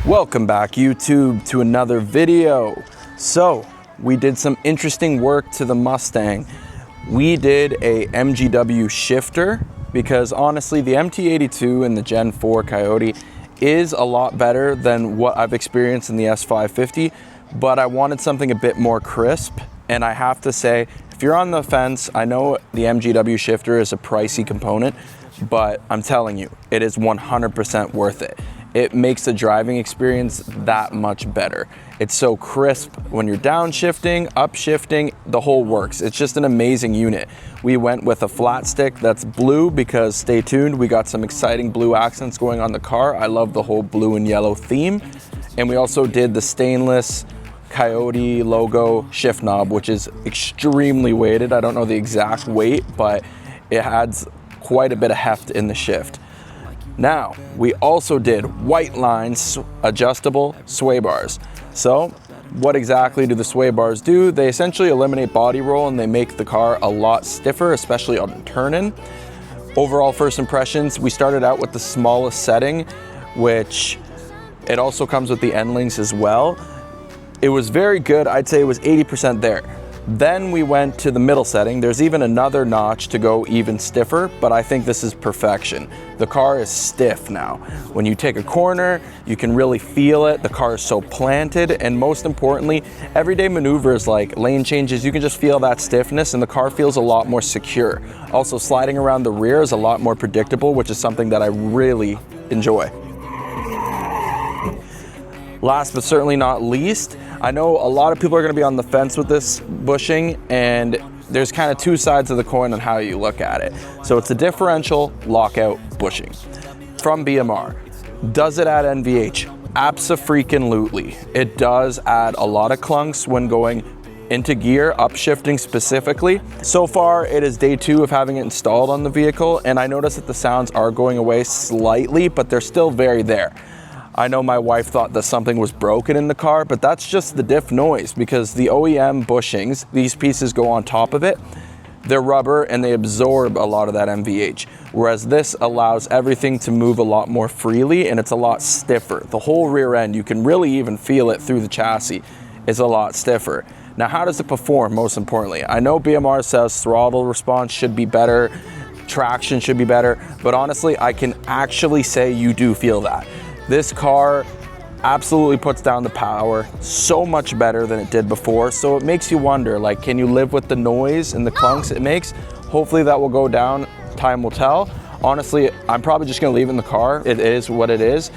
Welcome back, YouTube, to another video. So we did some interesting work to the Mustang. We did a MGW shifter because honestly the MT82 and the Gen 4 Coyote is a lot better than what I've experienced in the S650, but I wanted something a bit more crisp. And I have to say, if you're on the fence, I know the MGW shifter is a pricey component, but I'm telling you, it is 100% worth it. It makes the driving experience that much better. It's so crisp when you're downshifting, upshifting, the whole works. It's just an amazing unit. We went with a flat stick that's blue because, stay tuned, we got some exciting blue accents going on the car. I love the whole blue and yellow theme. And we also did the stainless Coyote logo shift knob, which is extremely weighted. I don't know the exact weight, but it adds quite a bit of heft in the shift. Now, we also did Whiteline Adjustable Sway Bars. So, what exactly do the sway bars do? They essentially eliminate body roll and they make the car a lot stiffer, especially on turn-in. Overall first impressions, we started out with the smallest setting, which it also comes with the end links as well. It was very good. I'd say it was 80% there. Then we went to the middle setting. There's even another notch to go even stiffer, but I think this is perfection. The car is stiff now. When you take a corner, you can really feel it. The car is so planted, and most importantly, everyday maneuvers like lane changes, you can just feel that stiffness and the car feels a lot more secure. Also, sliding around the rear is a lot more predictable, which is something that I really enjoy. Last but certainly not least, I know a lot of people are going to be on the fence with this bushing, and there's kind of two sides of the coin on how you look at it. So it's a differential lockout bushing from BMR. Does it add NVH? Abso-freaking-lutely. It does add a lot of clunks when going into gear, upshifting specifically. So far, it is day 2 of having it installed on the vehicle, and I noticed that the sounds are going away slightly, but they're still very there. I know my wife thought that something was broken in the car, but that's just the diff noise because the OEM bushings, these pieces go on top of it. They're rubber and they absorb a lot of that NVH, whereas this allows everything to move a lot more freely and it's a lot stiffer. The whole rear end, you can really even feel it through the chassis, is a lot stiffer. Now, how does it perform, most importantly? I know BMR says throttle response should be better, traction should be better, but honestly, I can actually say you do feel that. This car absolutely puts down the power so much better than it did before. So it makes you wonder, like, can you live with the noise and the clunks it makes? Hopefully that will go down, time will tell. Honestly, I'm probably just gonna leave it in the car. It is what it is.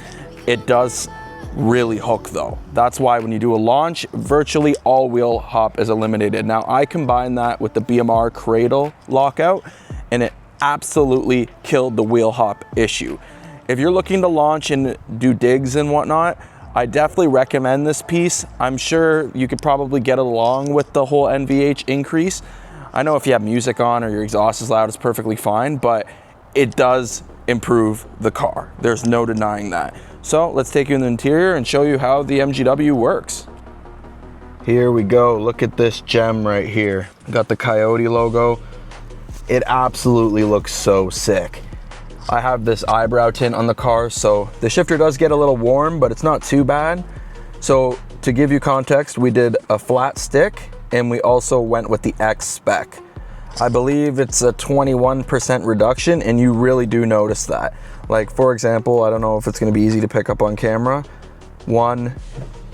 It does really hook though. That's why when you do a launch, virtually all wheel hop is eliminated. Now I combine that with the BMR cradle lockout and it absolutely killed the wheel hop issue. If you're looking to launch and do digs and whatnot, I definitely recommend this piece. I'm sure you could probably get along with the whole NVH increase. I know if you have music on or your exhaust is loud, it's perfectly fine, but it does improve the car. There's no denying that. So let's take you in the interior and show you how the MGW works. Here we go. Look at this gem right here. Got the Coyote logo. It absolutely looks so sick. I have this eyebrow tint on the car, so the shifter does get a little warm, but it's not too bad. So to give you context, we did a flat stick and we also went with the X-Spec. I believe it's a 21% reduction and you really do notice that. Like, for example, I don't know if it's gonna be easy to pick up on camera. 1,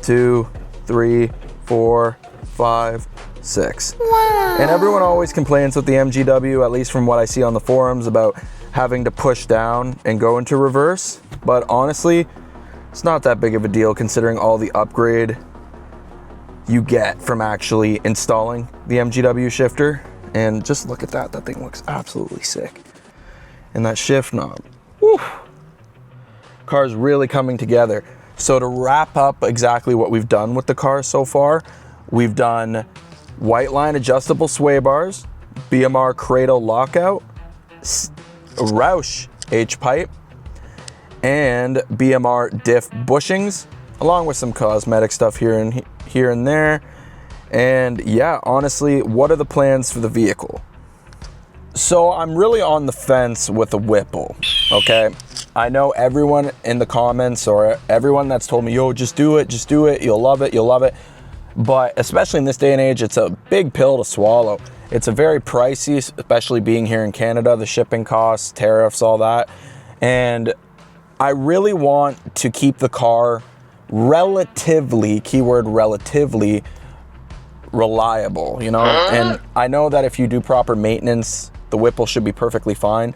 2, 3, 4, 5, 6. Wow. And everyone always complains with the MGW, at least from what I see on the forums, about having to push down and go into reverse, but honestly, it's not that big of a deal considering all the upgrade you get from actually installing the MGW shifter. And just look at that, that thing looks absolutely sick. And that shift knob, whew, car's really coming together. So to wrap up exactly what we've done with the car so far, we've done Whiteline Adjustable Sway Bars, BMR Cradle Lockout, Roush H-pipe, and BMR diff bushings, along with some cosmetic stuff here and there. And yeah, honestly, what are the plans for the vehicle? So I'm really on the fence with a Whipple. okay? I know everyone in the comments or everyone that's told me, yo, just do it, you'll love it, you'll love it. But especially in this day and age, it's a big pill to swallow. It's a very pricey, especially being here in Canada, the shipping costs, tariffs, all that. And I really want to keep the car relatively, keyword relatively, reliable, you know? And I know that if you do proper maintenance, the Whipple should be perfectly fine.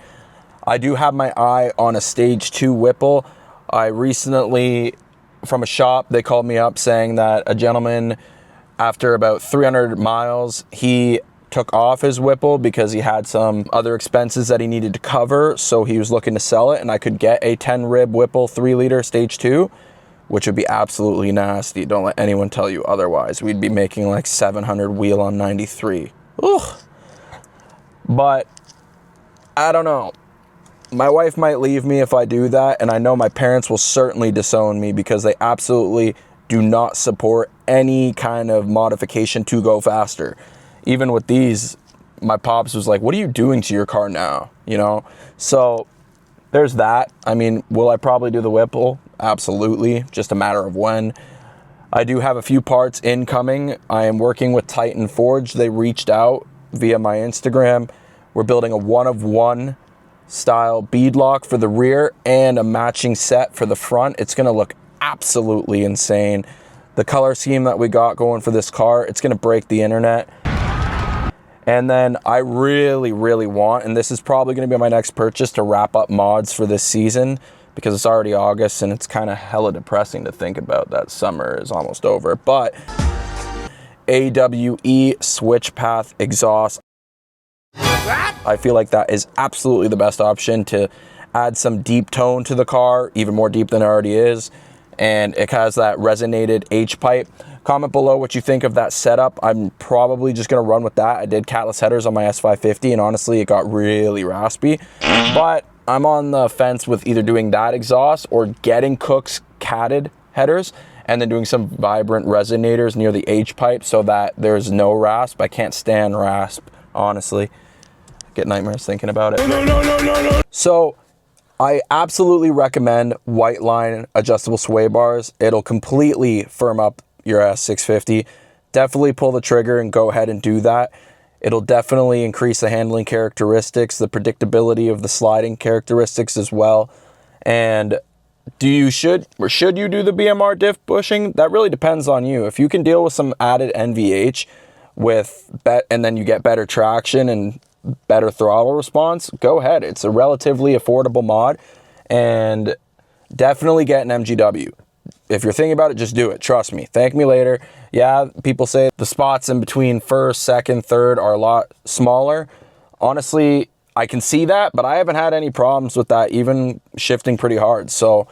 I do have my eye on a stage 2 Whipple. I recently, from a shop, they called me up saying that a gentleman, after about 300 miles, he took off his Whipple because he had some other expenses that he needed to cover, so he was looking to sell it, and I could get a 10 rib Whipple 3-liter stage 2, which would be absolutely nasty. Don't let anyone tell you otherwise. We'd be making like 700 wheel on 93. Ugh. But I don't know. My wife might leave me if I do that, and I know my parents will certainly disown me because they absolutely do not support any kind of modification to go faster. Even with these, my pops was like, what are you doing to your car now? You know? So there's that. I mean, will I probably do the Whipple? Absolutely. Just a matter of when. I do have a few parts incoming. I am working with Titan Forge. They reached out via my Instagram. We're building a 1-of-1 style bead lock for the rear and a matching set for the front. It's going to look absolutely insane. The color scheme that we got going for this car, it's going to break the internet. And then I really, really want, and this is probably going to be my next purchase, to wrap up mods for this season, because it's already August and it's kind of hella depressing to think about that summer is almost over. But AWE switch path exhaust, I feel like that is absolutely the best option to add some deep tone to the car, even more deep than it already is. And it has that resonated H-pipe. Comment below what you think of that setup. I'm probably just going to run with that. I did catless headers on my S650, and honestly, it got really raspy. But I'm on the fence with either doing that exhaust or getting Cook's catted headers and then doing some vibrant resonators near the H-pipe so that there's no rasp. I can't stand rasp, honestly. I get nightmares thinking about it. No. So I absolutely recommend Whiteline Adjustable Sway Bars. It'll completely firm up your S650. Definitely pull the trigger and go ahead and do that. It'll definitely increase the handling characteristics, the predictability of the sliding characteristics as well. And should you do the BMR diff bushing? That really depends on you. If you can deal with some added NVH and then you get better traction and better throttle response, go ahead. It's a relatively affordable mod, and definitely get an MGW. If you're thinking about it, just do it. Trust me. Thank me later. Yeah, people say the spots in between first, second, third are a lot smaller. Honestly, I can see that, but I haven't had any problems with that, even shifting pretty hard. So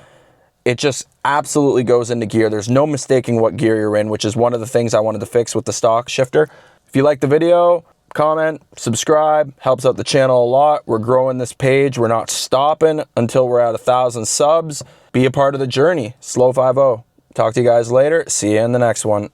it just absolutely goes into gear. There's no mistaking what gear you're in, which is one of the things I wanted to fix with the stock shifter. If you like the video, comment, subscribe, helps out the channel a lot. We're growing this page. We're not stopping until we're at 1,000 subs. Be a part of the journey. Slow 50. Talk to you guys later. See you in the next one.